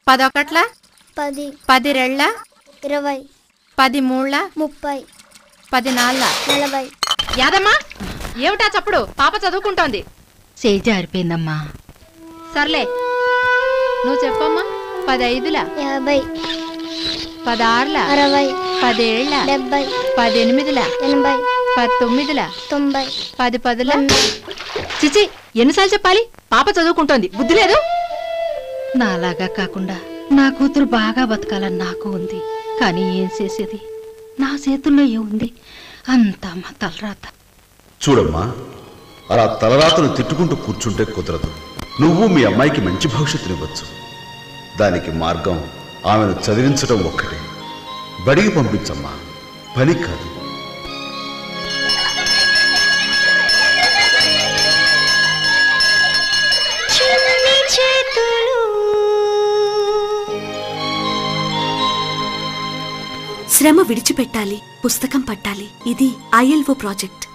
10 ఒకట్ల 10 10 రెళ్ళ 20 10 మూళ్ళ 30 10 నాళ్ళ 40. యాదమ్మా ఏమిటా చప్పుడు? పాప చదువుకుంటోంది. చేయి జారిపోయిందమ్మా. సర్లే నువ్వు చెప్పమ్మా. 10 ఐదుల 50 10 ఆరుల 60 10 ఏళ్ళ 70 10 ఎనిమిదిల 80 10 తొమ్మిదిల 90 10 పదుల. చిచి ఎన్నిసార్లు చెప్పాలి? పాప చదువుకుంటోంది, బుద్ధి లేదు. నాలాగా కాకుండా నా కూతురు బాగా బతకాలని నాకు ఉంది. కానీ ఏం చేసేది? నా చేతుల్లో ఏముంది? అంతా మా తలరాత. చూడమ్మా, అలా తలరాతను తిట్టుకుంటూ కూర్చుంటే కుదరదు. నువ్వు మీ అమ్మాయికి మంచి భవిష్యత్తునివ్వచ్చు. దానికి మార్గం ఆమెను చదివించడం ఒక్కటే. బడికి పంపించమ్మా, పని కాదు. శ్రమ విడిచిపెట్టాలి, పుస్తకం పట్టాలి. ఇది ILO ప్రాజెక్ట్.